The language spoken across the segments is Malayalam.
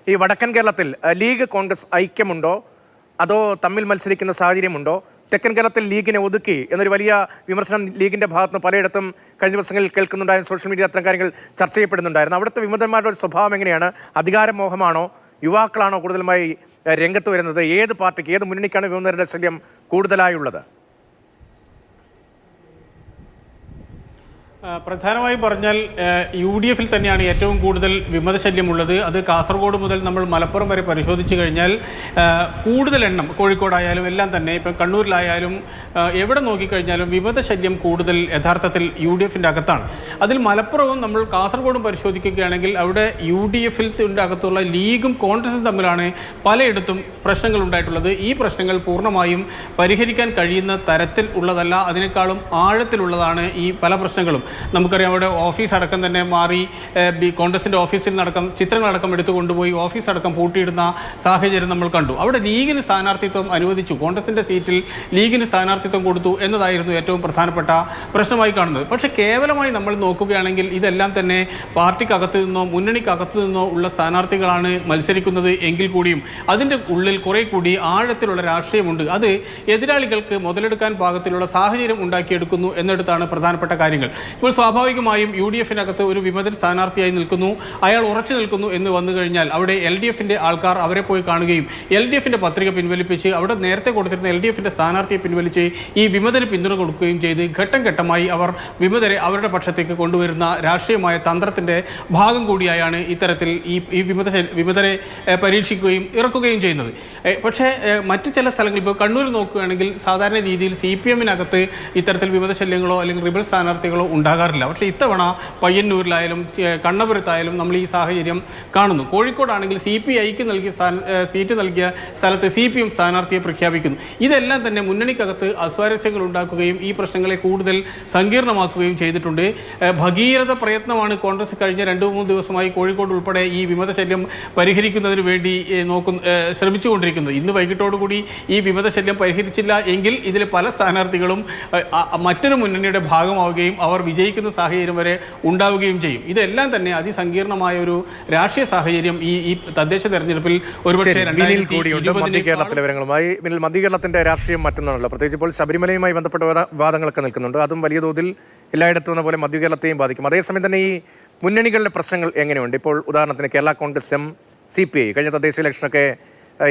ഈ വടക്കൻ കേരളത്തിൽ ലീഗ് കോൺഗ്രസ് ഐക്യമുണ്ടോ അതോ തമ്മിൽ മത്സരിക്കുന്ന സാഹചര്യമുണ്ടോ? തെക്കൻ കേരളത്തിൽ ലീഗിനെ ഒതുക്കി എന്നൊരു വലിയ വിമർശനം ലീഗിന്റെ ഭാഗത്തുനിന്ന് പലയിടത്തും കഴിഞ്ഞ ദിവസങ്ങളിൽ കേൾക്കുന്നുണ്ടായിരുന്നു. സോഷ്യൽ മീഡിയ അത്തരം കാര്യങ്ങൾ ചർച്ച ചെയ്യപ്പെടുന്നുണ്ടായിരുന്നു. അവിടുത്തെ വിമതന്മാരുടെ ഒരു സ്വഭാവം എങ്ങനെയാണ്? അധികാരമോഹമാണോ? യുവാക്കളാണോ കൂടുതലുമായി രംഗത്ത് വരുന്നത്? ഏത് പാർട്ടിക്ക്, ഏത് മുന്നണിക്കാണ് വിമതരുടെ ശല്യം കൂടുതലായുള്ളത്? പ്രധാനമായും പറഞ്ഞാൽ UDF-ൽ തന്നെയാണ് ഏറ്റവും കൂടുതൽ വിമതശല്യമുള്ളത്. അത് കാസർഗോഡ് മുതൽ നമ്മൾ മലപ്പുറം വരെ പരിശോധിച്ച് കഴിഞ്ഞാൽ കൂടുതൽ എണ്ണം, കോഴിക്കോടായാലും എല്ലാം തന്നെ, ഇപ്പം കണ്ണൂരിലായാലും എവിടെ നോക്കിക്കഴിഞ്ഞാലും വിമതശല്യം കൂടുതൽ യഥാർത്ഥത്തിൽ UDF-ൻ്റെ അകത്താണ്. അതിൽ മലപ്പുറവും നമ്മൾ കാസർഗോഡും പരിശോധിക്കുകയാണെങ്കിൽ അവിടെ UDF-ൻ്റെ അകത്തുള്ള ലീഗും കോൺഗ്രസും തമ്മിലാണ് പലയിടത്തും പ്രശ്നങ്ങൾ ഉണ്ടായിട്ടുള്ളത്. ഈ പ്രശ്നങ്ങൾ പൂർണ്ണമായും പരിഹരിക്കാൻ കഴിയുന്ന തരത്തിൽ ഉള്ളതല്ല, അതിനേക്കാളും ആഴത്തിലുള്ളതാണ് ഈ പല പ്രശ്നങ്ങളും. നമുക്കറിയാം, അവിടെ ഓഫീസ് അടക്കം തന്നെ മാറി, കോൺഗ്രസിൻ്റെ ഓഫീസിൽ നിന്നടക്കം ചിത്രങ്ങളടക്കം എടുത്തു കൊണ്ടുപോയി ഓഫീസ് അടക്കം പൂട്ടിയിടുന്ന സാഹചര്യം നമ്മൾ കണ്ടു. അവിടെ ലീഗിന് സ്ഥാനാർത്ഥിത്വം അനുവദിച്ചു, കോൺഗ്രസിൻ്റെ സീറ്റിൽ ലീഗിന് സ്ഥാനാർത്ഥിത്വം കൊടുത്തു എന്നതായിരുന്നു ഏറ്റവും പ്രധാനപ്പെട്ട പ്രശ്നമായി കാണുന്നത്. പക്ഷേ കേവലമായി നമ്മൾ നോക്കുകയാണെങ്കിൽ ഇതെല്ലാം തന്നെ പാർട്ടിക്കകത്തു നിന്നോ മുന്നണിക്കകത്തു നിന്നോ ഉള്ള സ്ഥാനാർത്ഥികളാണ് മത്സരിക്കുന്നത് എങ്കിൽ കൂടിയും അതിൻ്റെ ഉള്ളിൽ കുറേ കൂടി ആഴത്തിലുള്ള രാഷ്ട്രീയമുണ്ട്. അത് എതിരാളികൾക്ക് മുതലെടുക്കാൻ പാകത്തിലുള്ള സാഹചര്യം ഉണ്ടാക്കിയെടുക്കുന്നു എന്നിടത്താണ് പ്രധാനപ്പെട്ട കാര്യങ്ങൾ. ഇപ്പോൾ സ്വാഭാവികമായും UDF-നകത്ത് ഒരു വിമതൻ സ്ഥാനാർത്ഥിയായി നിൽക്കുന്നു, അയാൾ ഉറച്ചു നിൽക്കുന്നു എന്ന് വന്നു കഴിഞ്ഞാൽ അവിടെ LDF-ന്റെ ആൾക്കാർ അവരെ പോയി കാണുകയും LDF-ന്റെ പത്രിക പിൻവലിപ്പിച്ച് അവിടെ നേരത്തെ കൊടുത്തിരുന്ന LDF-ന്റെ സ്ഥാനാർത്ഥിയെ പിൻവലിച്ച് ഈ വിമതന് പിന്തുണ കൊടുക്കുകയും ചെയ്ത് ഘട്ടം ഘട്ടമായി അവർ വിമതരെ അവരുടെ പക്ഷത്തേക്ക് കൊണ്ടുവരുന്ന രാഷ്ട്രീയമായ തന്ത്രത്തിൻ്റെ ഭാഗം കൂടിയായാണ് ഇത്തരത്തിൽ ഈ വിമതരെ പരീക്ഷിക്കുകയും ഇറക്കുകയും ചെയ്യുന്നത്. പക്ഷേ മറ്റ് ചില സ്ഥലങ്ങളിൽ, ഇപ്പോൾ കണ്ണൂർ നോക്കുകയാണെങ്കിൽ സാധാരണ രീതിയിൽ CPM-നകത്ത് ഇത്തരത്തിൽ വിമതശല്യങ്ങളോ അല്ലെങ്കിൽ റിബൽ സ്ഥാനാർത്ഥികളോ ഉണ്ടാകാറില്ല. പക്ഷേ ഇത്തവണ പയ്യന്നൂരിലായാലും കണ്ണപുരത്തായാലും നമ്മൾ ഈ സാഹചര്യം കാണുന്നു. കോഴിക്കോടാണെങ്കിൽ CPIക്ക് സീറ്റ് നൽകിയ സ്ഥലത്ത് CPM സ്ഥാനാർത്ഥിയെ പ്രഖ്യാപിക്കുന്നു. ഇതെല്ലാം തന്നെ മുന്നണിക്കകത്ത് അസ്വാരസ്യങ്ങൾ ഉണ്ടാക്കുകയും ഈ പ്രശ്നങ്ങളെ കൂടുതൽ സങ്കീർണമാക്കുകയും ചെയ്തിട്ടുണ്ട്. ഭഗീരഥ പ്രയത്നമാണ് കോൺഗ്രസ് കഴിഞ്ഞ 2-3 ദിവസമായി കോഴിക്കോട് ഉൾപ്പെടെ ഈ വിമതശല്യം പരിഹരിക്കുന്നതിന് വേണ്ടി ശ്രമിച്ചുകൊണ്ടിരിക്കുന്നത്. ഇന്ന് വൈകിട്ടോടുകൂടി ഈ വിമതശല്യം പരിഹരിച്ചില്ല എങ്കിൽ ഇതിലെ പല സ്ഥാനാർത്ഥികളും മറ്റൊരു മുന്നണിയുടെ ഭാഗമാവുകയും അവർ വിജയിക്കുന്ന സാഹചര്യം വരെ ഉണ്ടാവുകയും ചെയ്യും. ഇതെല്ലാം തന്നെ അതിസങ്കീർണമായ ഒരു രാഷ്ട്രീയ സാഹചര്യം ഈ തദ്ദേശ തെരഞ്ഞെടുപ്പിൽ ഒരുപക്ഷേ മധ്യകേരളത്തിലെ വിവരങ്ങളുമായി മധ്യകേരളത്തിന്റെ രാഷ്ട്രീയം മറ്റൊന്നാണല്ലോ. പ്രത്യേകിച്ച് ഇപ്പോൾ ശബരിമലയുമായി ബന്ധപ്പെട്ട വിവാദങ്ങളൊക്കെ നിൽക്കുന്നുണ്ട്. അതും വലിയ തോതിൽ എല്ലായിടത്തും എന്ന പോലെ മധ്യകേരളത്തെയും ബാധിക്കും. അതേസമയം തന്നെ ഈ മുന്നണികളുടെ പ്രശ്നങ്ങൾ എങ്ങനെയുണ്ട്? ഇപ്പോൾ ഉദാഹരണത്തിന് കേരള കോൺഗ്രസ് CPI കഴിഞ്ഞ തദ്ദേശ ഇലക്ഷനൊക്കെ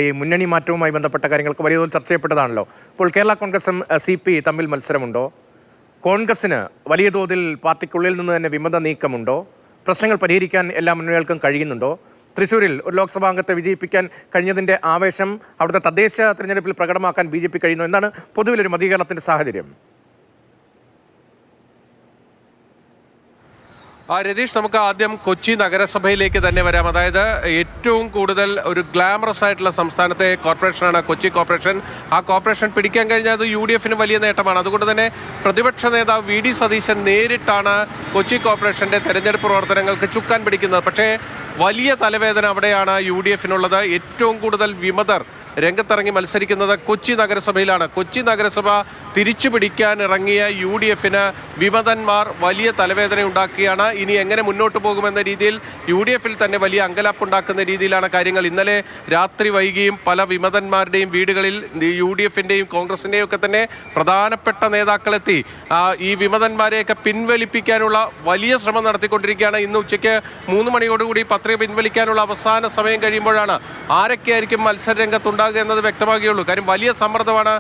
ഈ മുന്നണി മാറ്റവുമായി ബന്ധപ്പെട്ട കാര്യങ്ങൾക്ക് വലിയ തോതിൽ ചർച്ച ചെയ്യപ്പെട്ടതാണല്ലോ. ഇപ്പോൾ കേരള കോൺഗ്രസും CPI തമ്മിൽ മത്സരമുണ്ടോ? കോൺഗ്രസിന് വലിയ തോതിൽ പാർട്ടിക്കുള്ളിൽ നിന്ന് തന്നെ വിമത നീക്കമുണ്ടോ? പ്രശ്നങ്ങൾ പരിഹരിക്കാൻ എല്ലാ മുന്നണികൾക്കും കഴിയുന്നുണ്ടോ? തൃശ്ശൂരിൽ ഒരു ലോക്സഭാ അംഗത്തെ വിജയിപ്പിക്കാൻ കഴിഞ്ഞതിൻ്റെ ആവേശം അവിടുത്തെ തദ്ദേശ തെരഞ്ഞെടുപ്പിൽ പ്രകടമാക്കാൻ BJP കഴിയുന്നു. എന്താണ് പൊതുവിലൊരു മധ്യകേരളത്തിൻ്റെ സാഹചര്യം? രതീഷ്, നമുക്ക് ആദ്യം കൊച്ചി നഗരസഭയിലേക്ക് തന്നെ വരാം. അതായത് ഏറ്റവും കൂടുതൽ ഒരു ഗ്ലാമറസ് ആയിട്ടുള്ള സംസ്ഥാനത്തെ കോർപ്പറേഷനാണ് കൊച്ചി കോർപ്പറേഷൻ. ആ കോർപ്പറേഷൻ പിടിക്കാൻ കഴിഞ്ഞാൽ അത് UDF-ന് വലിയ നേട്ടമാണ്. അതുകൊണ്ട് തന്നെ പ്രതിപക്ഷ നേതാവ് VD സതീശൻ നേരിട്ടാണ് കൊച്ചി കോർപ്പറേഷൻ്റെ തെരഞ്ഞെടുപ്പ് പ്രവർത്തനങ്ങൾക്ക് ചുക്കാൻ പിടിക്കുന്നത്. പക്ഷേ വലിയ തലവേദന അവിടെയാണ് UDF-നുള്ളത്. ഏറ്റവും കൂടുതൽ വിമതർ രംഗത്തിറങ്ങി മത്സരിക്കുന്നത് കൊച്ചി നഗരസഭയിലാണ്. കൊച്ചി നഗരസഭ തിരിച്ചു പിടിക്കാൻ ഇറങ്ങിയ UDF-ന് വിമതന്മാർ വലിയ തലവേദന ഉണ്ടാക്കുകയാണ്. ഇനി എങ്ങനെ മുന്നോട്ട് പോകുമെന്ന രീതിയിൽ UDF-ൽ തന്നെ വലിയ അങ്കലാപ്പുണ്ടാക്കുന്ന രീതിയിലാണ് കാര്യങ്ങൾ. ഇന്നലെ രാത്രി വൈകിയും പല വിമതന്മാരുടെയും വീടുകളിൽ UDF-ൻ്റെയും കോൺഗ്രസിൻ്റെയും ഒക്കെ തന്നെ പ്രധാനപ്പെട്ട നേതാക്കളെത്തി ഈ വിമതന്മാരെയൊക്കെ പിൻവലിപ്പിക്കാനുള്ള വലിയ ശ്രമം നടത്തിക്കൊണ്ടിരിക്കുകയാണ്. ഇന്ന് ഉച്ചയ്ക്ക് 3 മണിയോടുകൂടി പത്രിക പിൻവലിക്കാനുള്ള അവസാന സമയം കഴിയുമ്പോഴാണ് ആരൊക്കെയായിരിക്കും മത്സരരംഗത്തുണ്ടാകുക എന്നത് വ്യക്തമാകുകയുള്ളൂ. കാര്യം വലിയ സമ്മർദ്ദമാണ്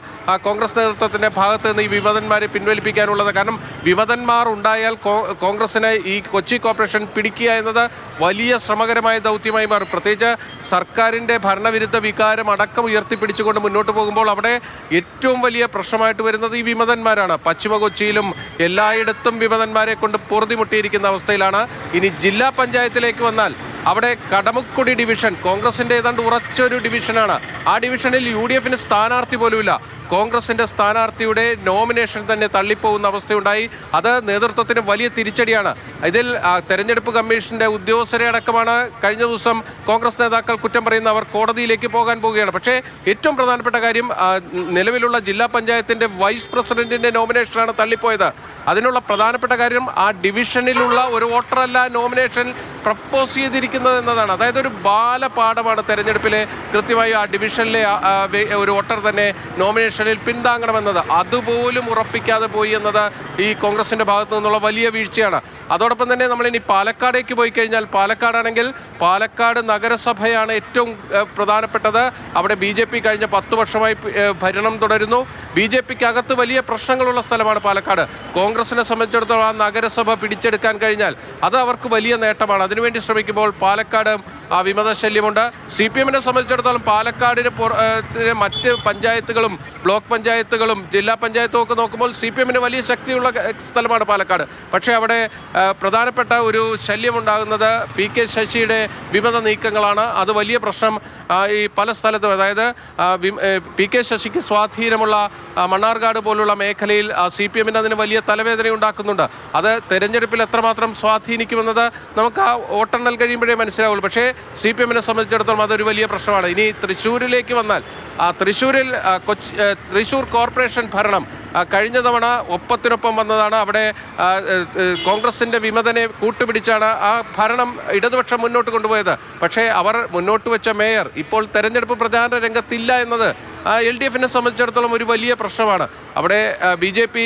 കോൺഗ്രസ് നേതൃത്വത്തിൻ്റെ ഭാഗത്ത് നിന്ന് ഈ വിമതന്മാരെ പിൻവലിപ്പിക്കാനുള്ളത്. കാരണം വിമതന്മാർ ഉണ്ടായാൽ കോൺഗ്രസിനെ ഈ കൊച്ചി കോർപ്പറേഷൻ പിടിക്കുക എന്നത് വലിയ ശ്രമകരമായ ദൗത്യമായി മാറും. പ്രത്യേകിച്ച് സർക്കാരിൻ്റെ ഭരണവിരുദ്ധ വികാരം അടക്കം ഉയർത്തിപ്പിടിച്ചുകൊണ്ട് മുന്നോട്ട് പോകുമ്പോൾ അവിടെ ഏറ്റവും വലിയ പ്രശ്നമായിട്ട് വരുന്നത് ഈ വിമതന്മാരാണ്. പശ്ചിമ കൊച്ചിയിലും എല്ലായിടത്തും വിമതന്മാരെ കൊണ്ട് പൊറുതിമുട്ടിയിരിക്കുന്ന അവസ്ഥയിലാണ്. ഇനി ജില്ലാ പഞ്ചായത്തിലേക്ക് വന്നാൽ അവിടെ കടമുക്കുടി ഡിവിഷൻ കോൺഗ്രസിൻ്റെ ഏതാണ്ട് ഉറച്ചൊരു ഡിവിഷനാണ്. ആ ഡിവിഷനിൽ UDF-ന് സ്ഥാനാർത്ഥി പോലുമില്ല. കോൺഗ്രസിന്റെ സ്ഥാനാർത്ഥിയുടെ നോമിനേഷൻ തന്നെ തള്ളിപ്പോകുന്ന അവസ്ഥയുണ്ടായി. അത് നേതൃത്വത്തിന് വലിയ തിരിച്ചടിയാണ്. ഇതിൽ തെരഞ്ഞെടുപ്പ് കമ്മീഷന്റെ ഉദ്യോഗസ്ഥരെ അടക്കമാണ് കഴിഞ്ഞ ദിവസം കോൺഗ്രസ് നേതാക്കൾ കുറ്റം പറയുന്ന അവർ കോടതിയിലേക്ക് പോകാൻ പോവുകയാണ്. പക്ഷേ ഏറ്റവും പ്രധാനപ്പെട്ട കാര്യം നിലവിലുള്ള ജില്ലാ പഞ്ചായത്തിന്റെ വൈസ് പ്രസിഡന്റിന്റെ നോമിനേഷനാണ് തള്ളിപ്പോയത്. അതിനുള്ള പ്രധാനപ്പെട്ട കാര്യം ആ ഡിവിഷനിലുള്ള ഒരു വോട്ടറല്ല നോമിനേഷൻ പ്രപ്പോസ് ചെയ്തിരിക്കുന്നത് എന്നതാണ്. അതായത് ഒരു ബാലപാഠമാണ് തെരഞ്ഞെടുപ്പിലെ കൃത്യമായി ആ ഡിവിഷനിലെ ഒരു വോട്ടർ തന്നെ നോമിനേഷനിൽ പിന്താങ്ങണമെന്നത്. അതുപോലും ഉറപ്പിക്കാതെ പോയി എന്നത് ഈ കോൺഗ്രസിന്റെ ഭാഗത്തു നിന്നുള്ള വലിയ വീഴ്ചയാണ്. അതോടൊപ്പം തന്നെ നമ്മളിനി പാലക്കാടേക്ക് പോയി കഴിഞ്ഞാൽ പാലക്കാടാണെങ്കിൽ പാലക്കാട് നഗരസഭയാണ് ഏറ്റവും പ്രധാനപ്പെട്ടത്. അവിടെ BJP കഴിഞ്ഞ 10 വർഷമായി ഭരണം തുടരുന്നു. BJPക്ക് അകത്ത് വലിയ പ്രശ്നങ്ങളുള്ള സ്ഥലമാണ് പാലക്കാട്. കോൺഗ്രസിനെ സംബന്ധിച്ചിടത്തോളം ആ നഗരസഭ പിടിച്ചെടുക്കാൻ കഴിഞ്ഞാൽ അത് അവർക്ക് വലിയ നേട്ടമാണ്. അതിനുവേണ്ടി ശ്രമിക്കുമ്പോൾ പാലക്കാട് വിമതശല്യമുണ്ട്. CPM-നെ സംബന്ധിച്ചിടത്തോളം പാലക്കാടിന് മറ്റ് പഞ്ചായത്തുകളും ബ്ലോക്ക് പഞ്ചായത്തുകളും ജില്ലാ പഞ്ചായത്തും ഒക്കെ നോക്കുമ്പോൾ CPM-ന് വലിയ ശക്തിയുള്ള സ്ഥലമാണ് പാലക്കാട്. പക്ഷേ അവിടെ പ്രധാനപ്പെട്ട ഒരു ശല്യമുണ്ടാകുന്നത് PK ശശിയുടെ വിമത നീക്കങ്ങളാണ്. അത് വലിയ പ്രശ്നം ഈ പല സ്ഥലത്തും, അതായത് PK ശശിക്ക് സ്വാധീനമുള്ള മണ്ണാർക്കാട് പോലുള്ള മേഖലയിൽ CPM-ന് അതിന് വലിയ തലവേദന ഉണ്ടാക്കുന്നുണ്ട്. അത് തെരഞ്ഞെടുപ്പിൽ എത്രമാത്രം സ്വാധീനിക്കുമെന്നത് നമുക്ക് ആ വോട്ടെണ്ണൽ കഴിയുമ്പോഴേ മനസ്സിലാവുള്ളൂ. പക്ഷേ CPM-നെ സംബന്ധിച്ചിടത്തോളം അതൊരു വലിയ പ്രശ്നമാണ്. ഇനി തൃശ്ശൂരിലേക്ക് വന്നാൽ തൃശ്ശൂരിൽ തൃശ്ശൂർ കോർപ്പറേഷൻ ഭരണം കഴിഞ്ഞ തവണ ഒപ്പത്തിനൊപ്പം വന്നതാണ്. അവിടെ കോൺഗ്രസിൻ്റെ വിമതനെ കൂട്ടുപിടിച്ചാണ് ആ ഭരണം ഇടതുപക്ഷം മുന്നോട്ട് കൊണ്ടുപോയത്. പക്ഷേ അവർ മുന്നോട്ട് വെച്ച മേയർ ഇപ്പോൾ തെരഞ്ഞെടുപ്പ് പ്രചാരണ രംഗത്തില്ല എന്നത് LDF-നെ സംബന്ധിച്ചിടത്തോളം ഒരു വലിയ പ്രശ്നമാണ്. അവിടെ BJP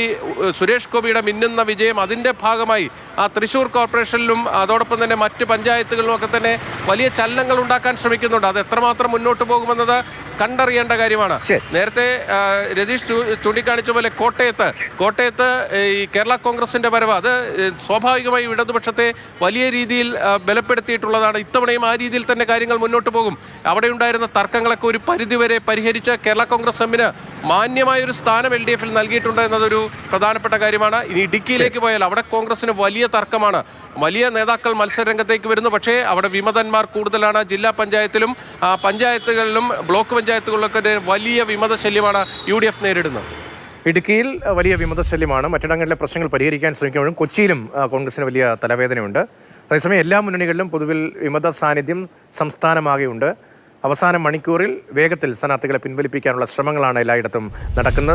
സുരേഷ് ഗോപിയുടെ മിന്നുന്ന വിജയം അതിൻ്റെ ഭാഗമായി ആ തൃശ്ശൂർ കോർപ്പറേഷനിലും അതോടൊപ്പം തന്നെ മറ്റ് പഞ്ചായത്തുകളിലും ഒക്കെ തന്നെ വലിയ ചലനങ്ങൾ ഉണ്ടാക്കാൻ ശ്രമിക്കുന്നുണ്ട്. അത് എത്രമാത്രം മുന്നോട്ട് പോകുമെന്നത് കണ്ടറിയേണ്ട കാര്യമാണ്. നേരത്തെ രതീഷ് ചൂണ്ടിക്കാണിച്ച പോലെ കോട്ടയത്ത് ഈ കേരള കോൺഗ്രസിന്റെ വരവ് അത് സ്വാഭാവികമായും ഇടതുപക്ഷത്തെ വലിയ രീതിയിൽ ബലപ്പെടുത്തിയിട്ടുള്ളതാണ്. ഇത്തവണയും ആ രീതിയിൽ തന്നെ കാര്യങ്ങൾ മുന്നോട്ട് പോകും. അവിടെ ഉണ്ടായിരുന്ന തർക്കങ്ങളൊക്കെ ഒരു പരിധിവരെ പരിഹരിച്ച് കേരള കോൺഗ്രസ് എമ്മിന് മാന്യമായൊരു സ്ഥാനം LDF-ൽ നൽകിയിട്ടുണ്ട് എന്നതൊരു പ്രധാനപ്പെട്ട കാര്യമാണ്. ഇനി ഇടുക്കിയിലേക്ക് പോയാൽ അവിടെ കോൺഗ്രസിന് വലിയ തർക്കമാണ്. വലിയ നേതാക്കൾ മത്സരരംഗത്തേക്ക് വരുന്നു. പക്ഷേ അവിടെ വിമതന്മാർ കൂടുതലാണ്. ജില്ലാ പഞ്ചായത്തിലും പഞ്ചായത്തുകളിലും ബ്ലോക്ക് പഞ്ചായത്തുകളിലൊക്കെ വലിയ വിമത ശല്യമാണ് UDF നേരിടുന്നത്. ഇടുക്കിയിൽ വലിയ വിമതശല്യമാണ്. മറ്റിടങ്ങളിലെ പ്രശ്നങ്ങൾ പരിഹരിക്കാൻ ശ്രമിക്കുമ്പോഴും കൊച്ചിയിലും കോൺഗ്രസിന് വലിയ തലവേദനയുണ്ട്. അതേസമയം എല്ലാ മുന്നണികളിലും പൊതുവിൽ വിമത സാന്നിധ്യം സംസ്ഥാനമാകെയുണ്ട്. അവസാന മണിക്കൂറിൽ വേഗത്തിൽ സ്ഥാനാർത്ഥികളെ പിൻവലിപ്പിക്കാനുള്ള ശ്രമങ്ങളാണ് എല്ലായിടത്തും നടക്കുന്നത്.